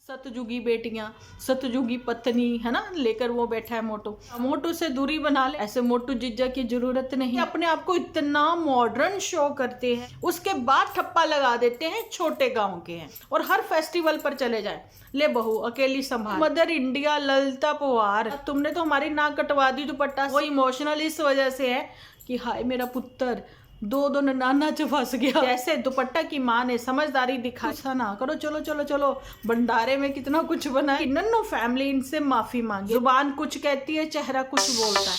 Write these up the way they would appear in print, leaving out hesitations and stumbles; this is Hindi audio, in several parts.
सतयुगी बेटियां, सतयुगी पत्नी, है ना, लेकर वो बैठा है मोटू। मोटू से दूरी बना ले, ऐसे मोटू जीजा की जरूरत नहीं। अपने आप को इतना मॉडर्न शो करते हैं, उसके बाद ठप्पा लगा देते हैं छोटे गांव के हैं। और हर फेस्टिवल पर चले जाए, ले बहू अकेली संभाल। मदर इंडिया ललिता पवार, तुमने तो हमारी नाक कटवा दी दुपट्टा। वो इमोशनल इस वजह से है कि हाय मेरा पुत्र दो ननाना च फंस गया। जैसे दुपट्टा की माँ ने समझदारी दिखा, ऐसा ना करो, चलो चलो चलो, भंडारे में कितना कुछ बना है। नन्नू फैमिली इनसे माफी मांगी। जुबान कुछ कहती है, चेहरा कुछ बोलता है।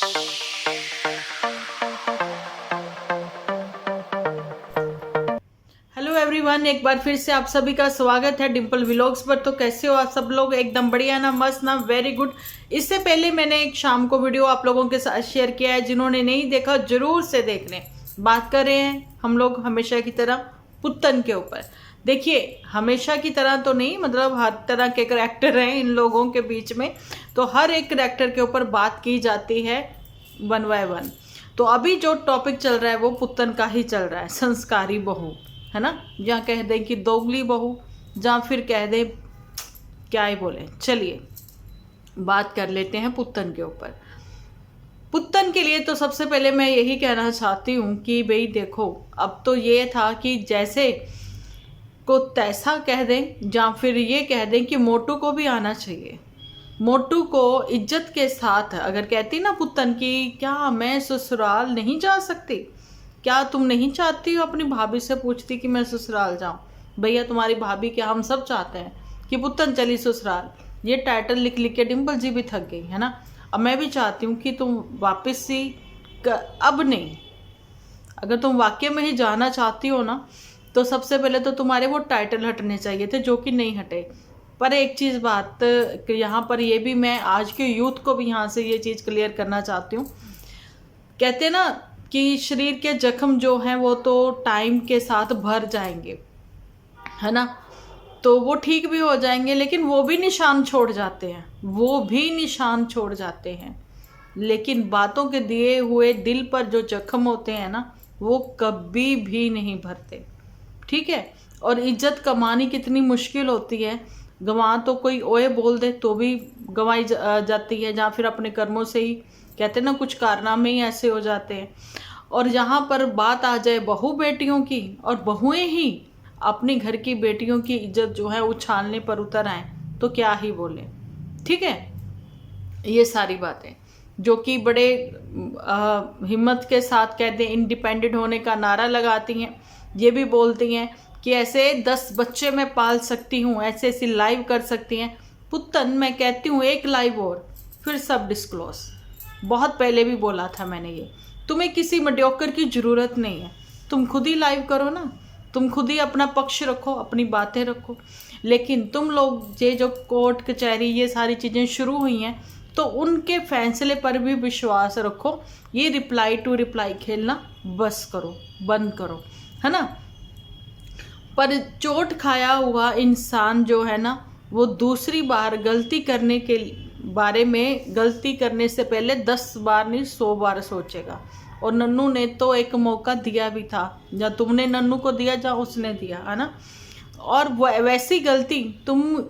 हेलो एवरीवन, एक बार फिर से आप सभी का स्वागत है डिम्पल व्लॉग्स पर। तो कैसे हो आप सब लोग? एकदम बढ़िया ना, मस्त ना, वेरी गुड। इससे पहले मैंने एक शाम को वीडियो आप लोगों के साथ शेयर किया है, जिन्होंने नहीं देखा जरूर से देख लें। बात कर रहे हैं हम लोग हमेशा की तरह पुत्तन के ऊपर। देखिए, हमेशा की तरह तो नहीं, मतलब हर तरह के करैक्टर हैं इन लोगों के बीच में, तो हर एक करैक्टर के ऊपर बात की जाती है वन बाय वन। तो अभी जो टॉपिक चल रहा है वो पुत्तन का ही चल रहा है, संस्कारी बहू, है ना। या कह दें कि दोगली बहू, या फिर कह दें क्या ही बोले। चलिए बात कर लेते हैं पुत्तन के ऊपर। पुत्तन के लिए तो सबसे पहले मैं यही कहना चाहती हूँ कि भाई देखो, अब तो ये था कि जैसे को तैसा कह दें, या फिर ये कह दें कि मोटू को भी आना चाहिए। मोटू को इज्जत के साथ अगर कहती ना पुत्तन की, क्या मैं ससुराल नहीं जा सकती? क्या तुम नहीं चाहती हो? अपनी भाभी से पूछती कि मैं ससुराल जाऊं। भैया तुम्हारी भाभी क्या, हम सब चाहते हैं कि पुत्तन चली ससुराल। ये टाइटल लिख लिख के डिम्पल जी भी थक गई, है ना। अब मैं भी चाहती हूँ कि तुम वापस सी अब नहीं, अगर तुम वाकई में ही जाना चाहती हो ना, तो सबसे पहले तो तुम्हारे वो टाइटल हटने चाहिए थे, जो कि नहीं हटे। पर एक चीज़ बात यहाँ पर ये भी मैं आज के यूथ को भी यहाँ से ये चीज़ क्लियर करना चाहती हूँ। कहते ना कि शरीर के जख्म जो हैं वो तो टाइम के साथ भर जाएंगे, है ना, तो वो ठीक भी हो जाएंगे, लेकिन वो भी निशान छोड़ जाते हैं, वो भी निशान छोड़ जाते हैं। लेकिन बातों के दिए हुए दिल पर जो जख्म होते हैं ना, वो कभी भी नहीं भरते, ठीक है। और इज्जत कमानी कितनी मुश्किल होती है। गंवा तो कोई ओए बोल दे तो भी गंवाई जाती है, या फिर अपने कर्मों से ही, कहते ना कुछ कारनामे ही ऐसे हो जाते हैं। और यहाँ पर बात आ जाए बहू बेटियों की, और बहुएं ही अपनी घर की बेटियों की इज्जत जो है उछालने पर उतर आए, तो क्या ही बोले, ठीक है। ये सारी बातें जो कि बड़े हिम्मत के साथ कहते हैं इंडिपेंडेंट होने का नारा लगाती हैं, ये भी बोलती हैं कि ऐसे 10 बच्चे मैं पाल सकती हूँ, ऐसे ऐसी लाइव कर सकती हैं। पुत्तन, मैं कहती हूँ एक लाइव और फिर सब डिस्क्लोज। बहुत पहले भी बोला था मैंने, ये तुम्हें किसी मड्योकर की ज़रूरत नहीं है। तुम खुद ही लाइव करो ना, तुम खुद ही अपना पक्ष रखो, अपनी बातें रखो। लेकिन तुम लोग ये जो कोर्ट कचहरी ये सारी चीज़ें शुरू हुई हैं, तो उनके फैसले पर भी विश्वास रखो। ये रिप्लाई टू रिप्लाई खेलना बस करो, बंद करो, है ना। पर चोट खाया हुआ इंसान जो है ना, वो दूसरी बार गलती करने के बारे में, गलती करने से पहले 10 बार नहीं 100 बार सोचेगा। और नन्नू ने तो एक मौका दिया भी था, या तुमने नन्नू को दिया या उसने दिया, है ना। और वैसी गलती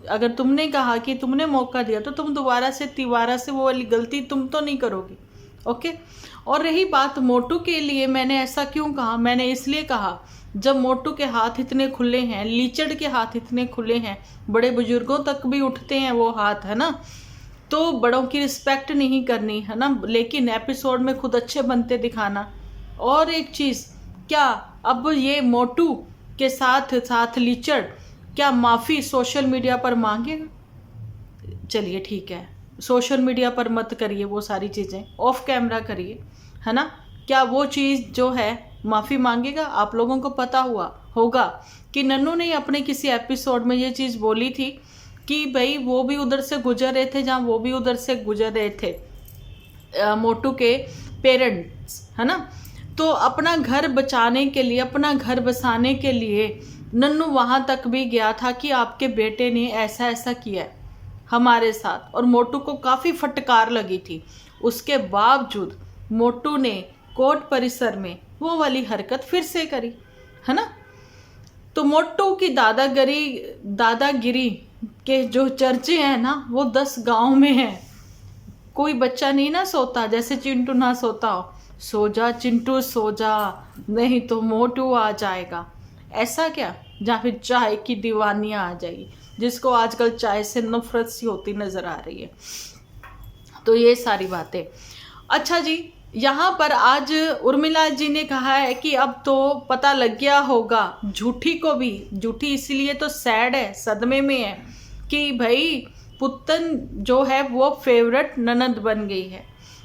अगर तुमने कहा कि तुमने मौका दिया, तो तुम दोबारा से तिबारा से वो वाली गलती तुम तो नहीं करोगी, ओके। और रही बात मोटू के लिए, मैंने ऐसा क्यों कहा? मैंने इसलिए कहा, जब मोटू के हाथ इतने खुले हैं, लीचड़ के हाथ इतने खुले हैं, बड़े बुजुर्गों तक भी उठते हैं वो हाथ, है ना, तो बड़ों की रिस्पेक्ट नहीं करनी, है ना, लेकिन एपिसोड में खुद अच्छे बनते दिखाना। और एक चीज़, क्या अब ये मोटू के साथ साथ लीचड़ क्या माफ़ी सोशल मीडिया पर मांगेगा? चलिए ठीक है, सोशल मीडिया पर मत करिए, वो सारी चीज़ें ऑफ कैमरा करिए, है ना। क्या वो चीज़ जो है माफ़ी मांगेगा? आप लोगों को पता होगा कि नन्नू ने अपने किसी एपिसोड में ये चीज़ बोली थी कि भाई वो भी उधर से गुजर रहे थे, जहाँ वो भी उधर से गुजर रहे थे, मोटू के पेरेंट्स, है ना। तो अपना घर बचाने के लिए, अपना घर बसाने के लिए नन्नू वहाँ तक भी गया था कि आपके बेटे ने ऐसा ऐसा किया है हमारे साथ, और मोटू को काफ़ी फटकार लगी थी। उसके बावजूद मोटू ने कोर्ट परिसर में वो वाली हरकत फिर से करी, है ना। तो मोटू की दादागिरी कि जो चर्चे हैं ना वो 10 गांव में हैं। कोई बच्चा नहीं ना सोता, जैसे चिंटू ना सोता हो, सो जा चिंटू सो जा, नहीं तो मोटू आ जाएगा, ऐसा क्या? या फिर चाय की दीवानियां आ जाएगी, जिसको आजकल चाय से नफरत सी होती नजर आ रही है। तो ये सारी बातें। अच्छा जी, यहाँ पर आज उर्मिला जी ने कहा है कि अब तो पता लग गया होगा झूठी को भी, झूठी इसलिए तो सैड है, सदमे में है कि भाई पुत्तन जो है वो फेवरेट ननद बन गई है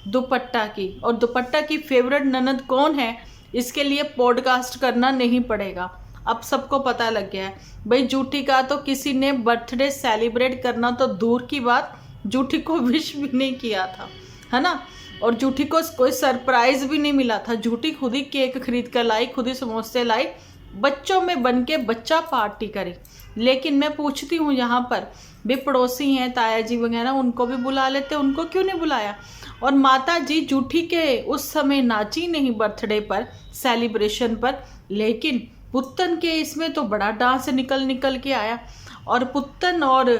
दुपट्टा की। और दुपट्टा की फेवरेट ननद कौन है, इसके लिए पॉडकास्ट करना नहीं पड़ेगा, अब सबको पता लग गया है। भाई झूठी का तो किसी ने बर्थडे सेलिब्रेट करना तो दूर की बात, झूठी को विश भी नहीं किया था, है ना। और झूठी को कोई सरप्राइज भी नहीं मिला था, झूठी खुद ही केक खरीद कर लाई, खुद ही समोसे लाई, बच्चों में बन के बच्चा पार्टी करी। लेकिन मैं पूछती हूँ यहाँ पर भी पड़ोसी हैं ताया जी वगैरह, उनको भी बुला लेते, उनको क्यों नहीं बुलाया? और माता जी झूठी के उस समय नाची नहीं बर्थडे पर, सेलिब्रेशन पर, लेकिन पुत्तन के इसमें तो बड़ा डांस निकल निकल के आया। और पुत्तन और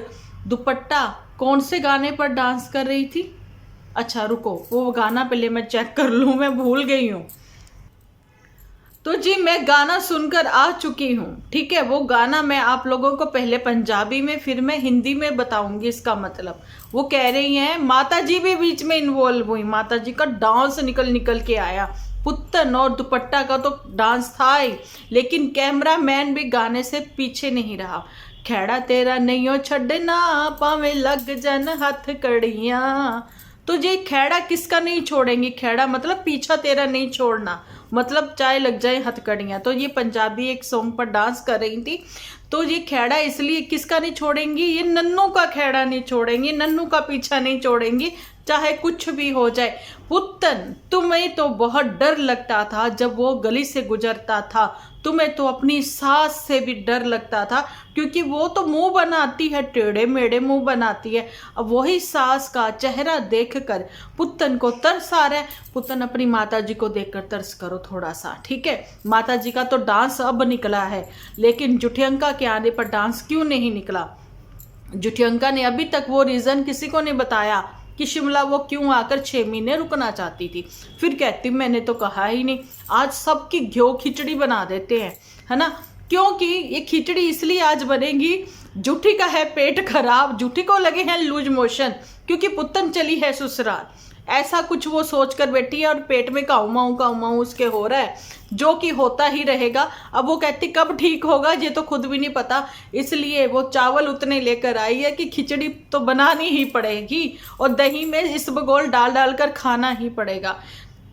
दुपट्टा कौन से गाने पर डांस कर रही थी? अच्छा रुको, वो गाना पहले मैं चेक कर लूँ, मैं भूल गई हूँ। तो जी मैं गाना सुनकर आ चुकी हूँ, ठीक है। वो गाना मैं आप लोगों को पहले पंजाबी में फिर मैं हिंदी में बताऊंगी इसका मतलब। वो कह रही हैं, माता जी भी बीच में इन्वॉल्व हुई, माता जी का डांस निकल निकल के आया। पुत्तन और दुपट्टा का तो डांस था ही, लेकिन कैमरा मैन भी गाने से पीछे नहीं रहा। खैड़ा तेरा नहीं हो छड़ना, पावे लग जन हाथ कड़ियां। तो ये खैड़ा किसका नहीं छोड़ेंगी? खैड़ा मतलब पीछा तेरा नहीं छोड़ना, मतलब चाहे लग जाए हथकड़ियाँ। तो ये पंजाबी एक सॉन्ग पर डांस कर रही थी। तो ये खैड़ा इसलिए किसका नहीं छोड़ेंगी? ये नन्नू का खैड़ा नहीं छोड़ेंगी, नन्नू का पीछा नहीं छोड़ेंगी, चाहे कुछ भी हो जाए। पुत्तन तुम्हें तो बहुत डर लगता था जब वो गली से गुजरता था, तुम्हें तो अपनी सास से भी डर लगता था, क्योंकि वो तो मुंह बनाती है, टेढ़े मेढ़े मुंह बनाती है। अब वही सास का चेहरा देखकर पुत्तन को तरस आ रहा है। पुत्तन अपनी माता जी को देखकर तरस करो थोड़ा सा, ठीक है। माता जी का तो डांस अब निकला है, लेकिन जुठियंका के आने पर डांस क्यों नहीं निकला? जुठियंका ने अभी तक वो रीजन किसी को नहीं बताया कि शिमला वो क्यों आकर 6 महीने रुकना चाहती थी। फिर कहती मैंने तो कहा ही नहीं। आज सबकी घ्यो खिचड़ी बना देते हैं, है ना। क्योंकि ये खिचड़ी इसलिए आज बनेगी, जूठी का है पेट खराब, जूठी को लगे हैं लूज मोशन, क्योंकि पुत्तन चली है ससुराल, ऐसा कुछ वो सोच कर बैठी है। और पेट में काऊ उसके हो रहा है, जो कि होता ही रहेगा। अब वो कहती कब ठीक होगा ये तो खुद भी नहीं पता, इसलिए वो चावल उतने लेकर आई है कि खिचड़ी तो बनानी ही पड़ेगी और दही में इसबगोल डाल डाल कर खाना ही पड़ेगा।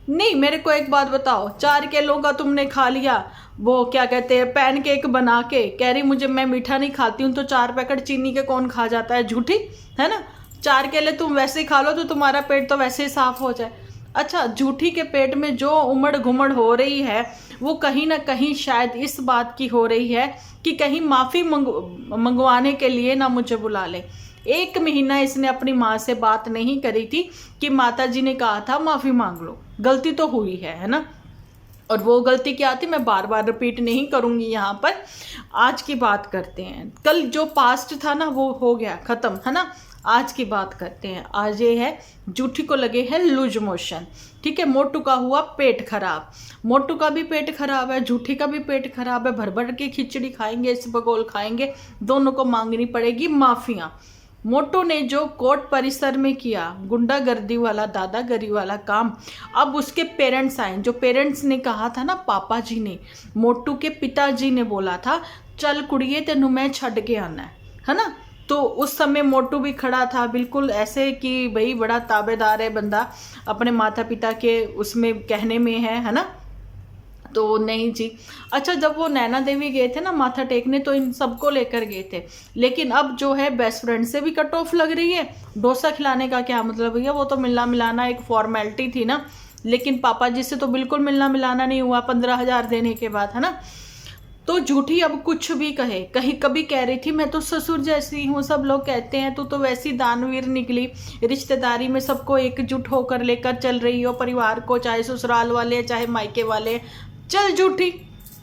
नहीं, मेरे को एक बात बताओ, 4 किलो का तुमने खा लिया, वो क्या कहते हैं पैन केक बना के, कह रही मुझे मैं मीठा नहीं खाती हूँ, तो 4 पैकेट चीनी के कौन खा जाता है? झूठी, है ना। 4 केले तुम वैसे ही खा लो तो तुम्हारा पेट तो वैसे ही साफ हो जाए। अच्छा, झूठी के पेट में जो उमड़ घुमड़ हो रही है वो कहीं ना कहीं शायद इस बात की हो रही है कि कहीं माफ़ी मंगवाने के लिए ना मुझे बुला ले। 1 महीना इसने अपनी माँ से बात नहीं करी थी कि माता जी ने कहा था माफ़ी मांग लो, गलती तो हुई है ना। और वो गलती क्या थी मैं बार बार रिपीट नहीं करूँगी यहाँ पर। आज की बात करते हैं, कल जो पास्ट था ना वो हो गया ख़त्म, है ना। आज की बात करते हैं। आज ये है जूठी को लगे हैं लूज मोशन, ठीक है। मोटू का हुआ पेट खराब, मोटू का भी पेट खराब है, जूठी का भी पेट खराब है, भर भर के खिचड़ी खाएंगे, इसबगोल खाएंगे, दोनों को मांगनी पड़ेगी माफियाँ। मोटू ने जो कोर्ट परिसर में किया गुंडागर्दी वाला, दादागिरी वाला काम, अब उसके पेरेंट्स आए। जो पेरेंट्स ने कहा था ना, पापा जी ने, मोटू के पिताजी ने बोला था चल कुड़िए तेनू मैं छड़ के आना है ना। तो उस समय मोटू भी खड़ा था बिल्कुल ऐसे कि भाई बड़ा ताबेदार है बंदा, अपने माता पिता के उसमें कहने में है ना। तो नहीं जी। अच्छा, जब वो नैना देवी गए थे ना माथा टेकने, तो इन सबको लेकर गए थे, लेकिन अब जो है बेस्ट फ्रेंड से भी कट ऑफ लग रही है। डोसा खिलाने का क्या मतलब भैया, वो तो मिलना मिलाना एक फॉर्मेलिटी थी ना, लेकिन पापा जी से तो बिल्कुल मिलना मिलाना नहीं हुआ 15,000 देने के बाद, है ना। तो झूठी अब कुछ भी कहे, कहीं कभी कह रही थी मैं तो ससुर जैसी हूँ, सब लोग कहते हैं तू तो वैसी दानवीर निकली, रिश्तेदारी में सबको एकजुट होकर लेकर चल रही हो, परिवार को, चाहे ससुराल वाले चाहे मायके वाले। चल झूठी,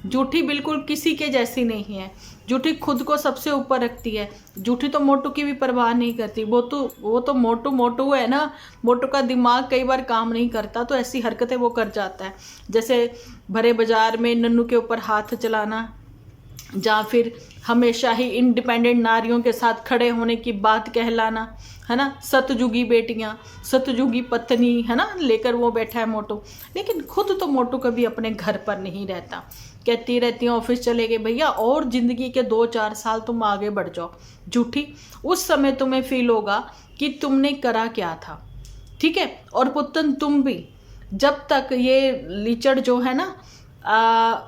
झूठी बिल्कुल किसी के जैसी नहीं है। जूठी खुद को सबसे ऊपर रखती है। जूठी तो मोटू की भी परवाह नहीं करती। वो तो मोटू मोटू है ना, मोटू का दिमाग कई बार काम नहीं करता तो ऐसी हरकतें वो कर जाता है, जैसे भरे बाजार में नन्नू के ऊपर हाथ चलाना, या फिर हमेशा ही इंडिपेंडेंट नारियों के साथ खड़े होने की बात कहलाना, है ना। सतयुगी बेटियां, सतयुगी पत्नी, है ना, लेकर वो बैठा है मोटू। लेकिन खुद तो मोटू कभी अपने घर पर नहीं रहता। कहती रहती है ऑफिस चले गए भैया, और ज़िंदगी के 2-4 साल तुम आगे बढ़ जाओ। झूठी, उस समय तुम्हें फील होगा कि तुमने करा क्या था, ठीक है। और पुत्तन तुम भी, जब तक ये लीचड़ जो है ना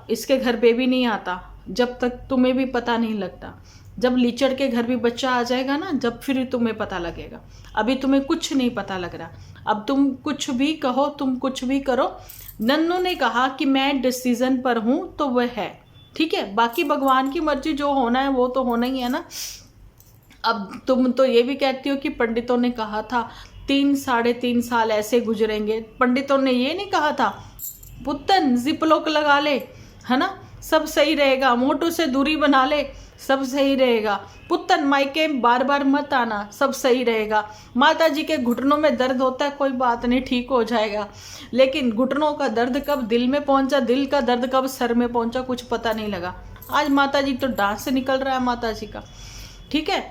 इसके घर बेबी नहीं आता, जब तक तुम्हें भी पता नहीं लगता। जब लीचड़ के घर भी बच्चा आ जाएगा ना, जब फिर तुम्हें पता लगेगा। अभी तुम्हें कुछ नहीं पता लग रहा। अब तुम कुछ भी कहो, तुम कुछ भी करो। नन्नू ने कहा कि मैं डिसीजन पर हूं, तो वह है, ठीक है। बाकी भगवान की मर्जी, जो होना है वो तो होना ही है ना। अब तुम तो ये भी कहती हो कि पंडितों ने कहा था 3-3.5 साल ऐसे गुजरेंगे। पंडितों ने ये नहीं कहा था पुत्तन जिप लॉक लगा ले, है ना, सब सही रहेगा। मोटू से दूरी बना ले, सब सही रहेगा। पुत्तन मायके बार बार मत आना, सब सही रहेगा। माता जी के घुटनों में दर्द होता है, कोई बात नहीं, ठीक हो जाएगा। लेकिन घुटनों का दर्द कब दिल में पहुंचा, दिल का दर्द कब सर में पहुंचा, कुछ पता नहीं लगा। आज माता जी तो डांस से निकल रहा है माता जी का, ठीक है।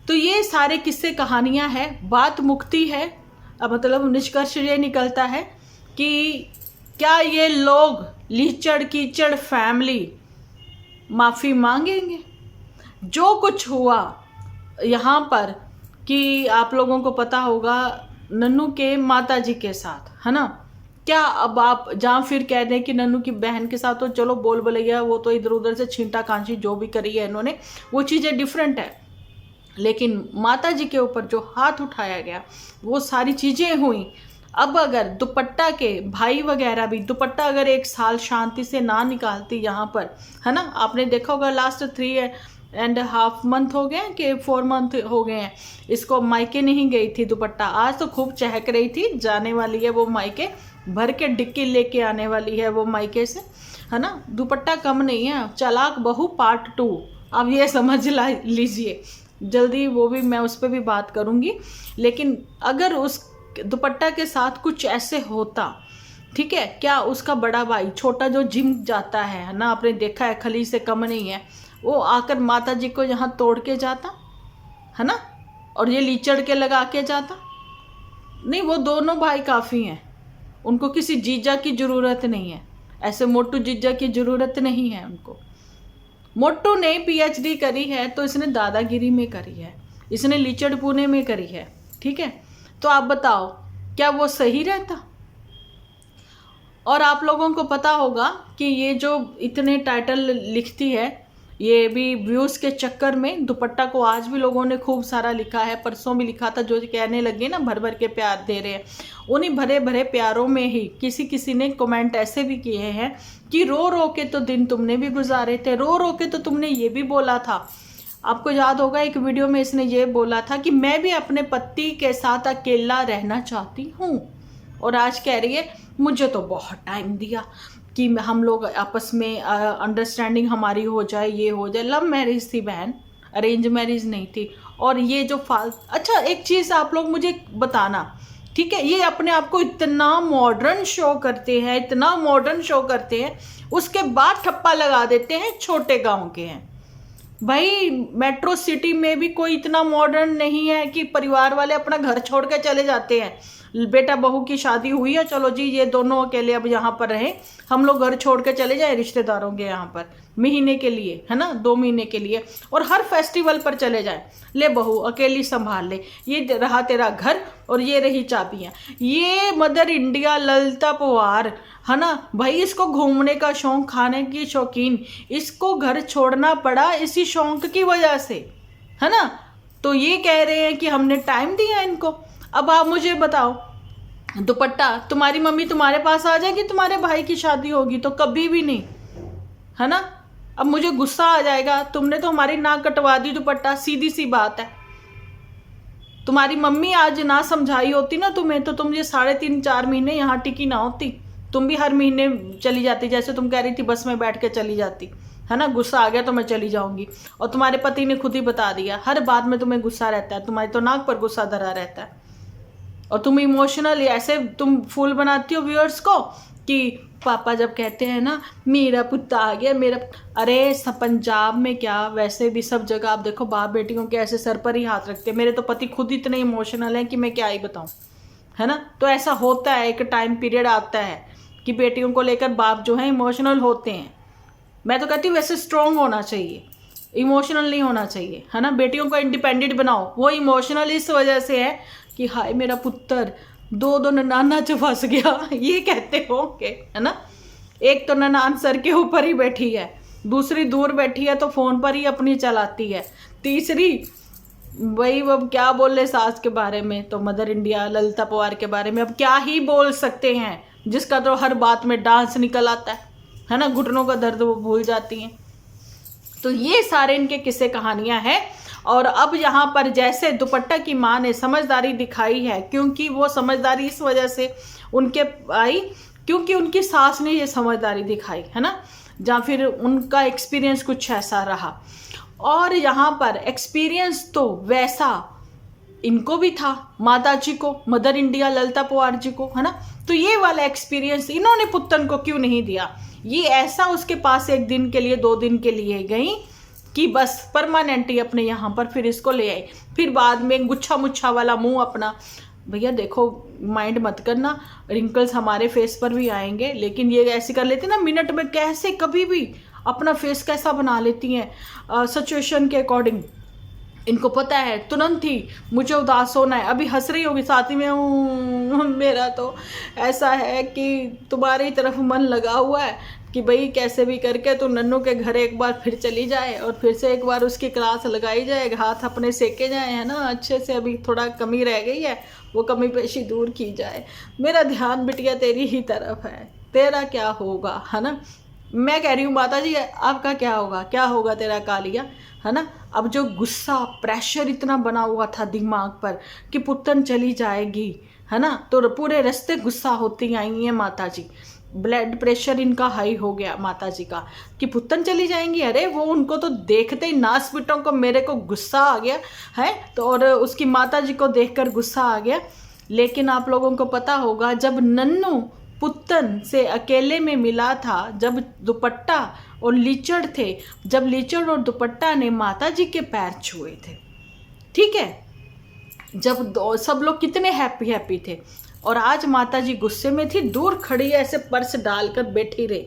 तो ये सारे किस्से कहानियां हैं, बात मुक्ति है। अब मतलब निष्कर्ष ये निकलता है कि क्या ये लोग लीचड़ कीचड़ फैमिली माफ़ी मांगेंगे? जो कुछ हुआ यहाँ पर, कि आप लोगों को पता होगा नन्नू के माता जी के साथ, है ना। क्या अब आप जहाँ फिर कह दें कि नन्नू की बहन के साथ तो चलो बोल भलैया, वो तो इधर उधर से छींटा कांची जो भी करी है इन्होंने, वो चीज़ें डिफरेंट है। लेकिन माता जी के ऊपर जो हाथ उठाया गया, वो सारी चीज़ें हुई। अब अगर दुपट्टा के भाई वगैरह भी दुपट्टा अगर 1 साल शांति से ना निकालती यहाँ पर, है ना, आपने देखा होगा लास्ट 3.5 मंथ हो गए कि 4 मंथ हो गए हैं इसको मायके नहीं गई थी दुपट्टा। आज तो खूब चहक रही थी, जाने वाली है वो मायके, भर के डिक्की लेके आने वाली है वो मायके से, है ना। दुपट्टा कम नहीं है। चालाक बहू पार्ट 2 अब ये समझ लीजिए, जल्दी वो भी मैं उस पर भी बात करूँगी। लेकिन अगर उस दुपट्टा के साथ कुछ ऐसे होता, ठीक है, क्या उसका बड़ा भाई छोटा जो जिम जाता है ना, आपने देखा है खली से कम नहीं है, वो आकर माता जी को यहाँ तोड़ के जाता, है ना, और ये लीचड़ के लगा के जाता? नहीं, वो दोनों भाई काफ़ी हैं, उनको किसी जीजा की ज़रूरत नहीं है। ऐसे मोटू जीजा की ज़रूरत नहीं है उनको। मोटू ने PhD करी है तो इसने दादागिरी में करी है, इसने लीचड़ पुणे में करी है, ठीक है। तो आप बताओ क्या वो सही रहता? और आप लोगों को पता होगा कि ये जो इतने टाइटल लिखती है, ये भी व्यूज़ के चक्कर में दुपट्टा को आज भी लोगों ने खूब सारा लिखा है, परसों भी लिखा था, जो कहने लगे ना भर भर के प्यार दे रहे हैं। उन्हीं भरे भरे प्यारों में ही किसी किसी ने कमेंट ऐसे भी किए हैं कि रो रो के तो दिन तुमने भी गुजारे थे, रो रो के तो तुमने ये भी बोला था। आपको याद होगा एक वीडियो में इसने ये बोला था कि मैं भी अपने पति के साथ अकेला रहना चाहती हूँ, और आज कह रही है मुझे तो बहुत टाइम दिया कि हम लोग आपस में अंडरस्टैंडिंग हमारी हो जाए, ये हो जाए। लव मैरिज थी बहन, अरेंज मैरिज नहीं थी। और ये जो अच्छा एक चीज़ आप लोग मुझे बताना, ठीक है, ये अपने आप को इतना मॉडर्न शो करते हैं, इतना मॉडर्न शो करते हैं, उसके बाद ठप्पा लगा देते हैं छोटे गांव के हैं। भाई मेट्रो सिटी में भी कोई इतना मॉडर्न नहीं है कि परिवार वाले अपना घर छोड़ के चले जाते हैं। बेटा बहू की शादी हुई है, चलो जी ये दोनों अकेले अब यहाँ पर रहे, हम लोग घर छोड़ के चले जाए रिश्तेदारों के यहाँ पर महीने के लिए, है ना, 2 महीने के लिए, और हर फेस्टिवल पर चले जाए। ले बहू अकेली संभाल ले, ये रहा तेरा घर और ये रही चाबियाँ। ये मदर इंडिया ललिता पवार, है ना भाई, इसको घूमने का शौक, खाने की शौकीन, इसको घर छोड़ना पड़ा इसी शौक की वजह से, है ना। तो ये कह रहे हैं कि हमने टाइम दिया इनको। अब आप मुझे बताओ, दुपट्टा तुम्हारी मम्मी तुम्हारे पास आ जाएगी, तुम्हारे भाई की शादी होगी तो कभी भी नहीं, है ना। अब मुझे गुस्सा आ जाएगा, तुमने तो हमारी नाक कटवा दी दुपट्टा, सीधी सी बात है। तुम्हारी मम्मी आज ना समझाई होती ना तुम्हें, तो तुम ये 3.5-4 महीने यहाँ टिकी ना होती, तुम भी हर महीने चली जाती, जैसे तुम कह रही थी बस में बैठ के चली जाती, है ना, गुस्सा आ गया तो मैं चली जाऊंगी। और तुम्हारे पति ने खुद ही बता दिया, हर बात में तुम्हें गुस्सा रहता है, तुम्हारी तो नाक पर गुस्सा धरा रहता है। और तुम इमोशनल ऐसे तुम फूल बनाती हो व्यूअर्स को कि पापा जब कहते हैं ना मेरा पुत्ता आ गया मेरा, अरे सब पंजाब में क्या वैसे भी सब जगह आप देखो बाप बेटियों के ऐसे सर पर ही हाथ रखते हैं। मेरे तो पति खुद इतने इमोशनल हैं कि मैं क्या ही बताऊं, है ना। तो ऐसा होता है, एक टाइम पीरियड आता है कि बेटियों को लेकर बाप जो है इमोशनल होते हैं। मैं तो कहती हूँ वैसे स्ट्रॉन्ग होना चाहिए, इमोशनल नहीं होना चाहिए, है ना। बेटियों को इंडिपेंडेंट बनाओ। वो इमोशनल इस वजह से है कि हाय मेरा पुत्र दो ननाना च फंस गया ये कहते हो के, है ना। एक तो ननान सर के ऊपर ही बैठी है, दूसरी दूर बैठी है तो फोन पर ही अपनी चलाती है, तीसरी वही अब क्या बोल रहे सास के बारे में, तो मदर इंडिया ललिता पवार के बारे में अब क्या ही बोल सकते हैं, जिसका तो हर बात में डांस निकल आता है ना। घुटनों का दर्द वो भूल जाती हैं। तो ये सारे इनके किस्से कहानियां हैं। और अब यहाँ पर जैसे दुपट्टा की माँ ने समझदारी दिखाई है, क्योंकि वो समझदारी इस वजह से उनके आई क्योंकि उनकी सास ने ये समझदारी दिखाई, है ना, या फिर उनका एक्सपीरियंस कुछ ऐसा रहा। और यहाँ पर एक्सपीरियंस तो वैसा इनको भी था, माता जी को, मदर इंडिया ललिता पवार जी को, है ना। तो ये वाला एक्सपीरियंस इन्होंने पुत्तन को क्यों नहीं दिया। ये ऐसा उसके पास एक दिन के लिए 2 दिन के लिए गई कि बस परमानेंट ही अपने यहाँ पर फिर इसको ले आई। फिर बाद में गुच्छा मुच्छा वाला मुंह अपना, भैया देखो माइंड मत करना, रिंकल्स हमारे फेस पर भी आएंगे, लेकिन ये ऐसे कर लेती ना मिनट में, कैसे कभी भी अपना फेस कैसा बना लेती हैं सिचुएशन के अकॉर्डिंग। इनको पता है तुरंत ही मुझे उदास होना है, अभी हंस रही होगी साथ ही में मेरा तो ऐसा है कि तुम्हारी तरफ मन लगा हुआ है कि भाई कैसे भी करके तो नन्नू के घर एक बार फिर चली जाए और फिर से एक बार उसकी क्लास लगाई जाए, हाथ अपने सेके जाए, है ना, अच्छे से। अभी थोड़ा कमी रह गई है, वो कमी पेशी दूर की जाए। मेरा ध्यान बिटिया तेरी ही तरफ है, तेरा क्या होगा, है ना। मैं कह रही हूँ माता जी आपका क्या होगा, क्या होगा तेरा कालिया, है ना। अब जो गुस्सा प्रेशर इतना बना हुआ था दिमाग पर कि पुत्तन चली जाएगी, है ना, तो पूरे रास्ते गुस्सा होती आई हैं माता जी। ब्लड प्रेशर इनका हाई हो गया माता जी का कि पुत्तन चली जाएंगी। अरे वो उनको तो देखते ही नास पिटों को मेरे को गुस्सा आ गया है, तो और उसकी माता जी को देखकर गुस्सा आ गया। लेकिन आप लोगों को पता होगा जब नन्नू पुत्तन से अकेले में मिला था, जब दुपट्टा और लीचड़ थे, जब लीचड़ और दुपट्टा ने माता जी के पैर छुए थे, ठीक है, जब सब लोग कितने हैप्पी थे। और आज माता जी गुस्से में थी, दूर खड़ी ऐसे पर्स डालकर बैठी रही।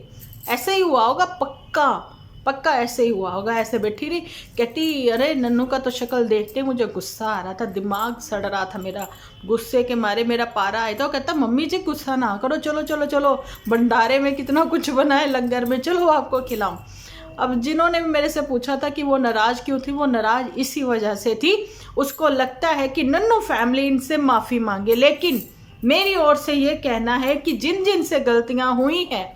ऐसे ही हुआ होगा, पक्का पक्का ऐसे ही हुआ होगा, ऐसे बैठी रही। कहती अरे नन्नू का तो शक्ल देखते मुझे गुस्सा आ रहा था, दिमाग सड़ रहा था मेरा, गुस्से के मारे मेरा पारा आया था। कहता मम्मी जी गुस्सा ना करो, चलो चलो चलो भंडारे में कितना कुछ बना है लंगर में, चलो आपको खिलाऊं। अब जिन्होंने भी मेरे से पूछा था कि वो नाराज़ क्यों थी, वो नाराज़ इसी वजह से थी, उसको लगता है कि नन्नू फैमिली इनसे माफ़ी मांगे। लेकिन मेरी ओर से ये कहना है कि जिन जिन से गलतियां हुई हैं,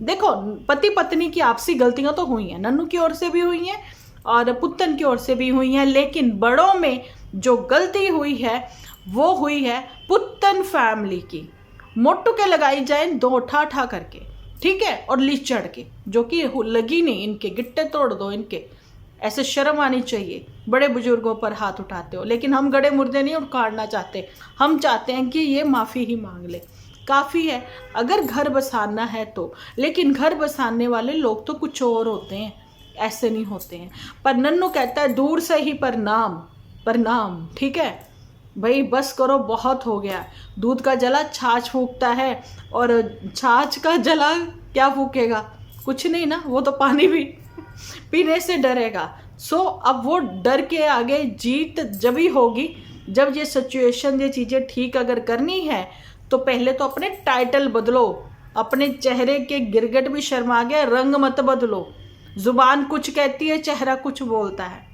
देखो पति पत्नी की आपसी गलतियां तो हुई हैं, नन्नू की ओर से भी हुई हैं और पुत्तन की ओर से भी हुई हैं, लेकिन बड़ों में जो गलती हुई है वो हुई है पुत्तन फैमिली की। मोटू के लगाई जाए 2 ठा करके, ठीक है, और लीचड़ के जो कि लगी नहीं, इनके गिट्टे तोड़ दो इनके। ऐसे शर्म आनी चाहिए, बड़े बुजुर्गों पर हाथ उठाते हो। लेकिन हम गड़े मुर्दे नहीं उखाड़ना चाहते, हम चाहते हैं कि ये माफ़ी ही मांग ले, काफ़ी है अगर घर बसाना है तो। लेकिन घर बसाने वाले लोग तो कुछ और होते हैं, ऐसे नहीं होते हैं। पर नन्नू कहता है दूर से ही प्रणाम प्रणाम, ठीक है भाई, बस करो, बहुत हो गया। दूध का जला छाछ फूकता है, और छाछ का जला क्या फूकेगा, कुछ नहीं ना, वो तो पानी भी पीने से डरेगा। सो अब वो डर के आगे जीत जब ही होगी जब ये सिचुएशन, ये चीज़ें ठीक अगर करनी है तो पहले तो अपने टाइटल बदलो, अपने चेहरे के गिरगिट भी शर्मा गया, रंग मत बदलो। जुबान कुछ कहती है, चेहरा कुछ बोलता है।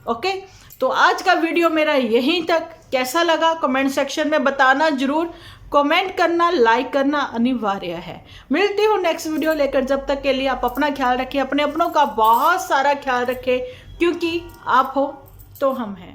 ओके, तो आज का वीडियो मेरा यहीं तक। कैसा लगा कमेंट सेक्शन में बताना जरूर, कमेंट करना, लाइक करना अनिवार्य है। मिलती हूँ नेक्स्ट वीडियो लेकर, जब तक के लिए आप अपना ख्याल रखें, अपने अपनों का बहुत सारा ख्याल रखें, क्योंकि आप हो तो हम हैं।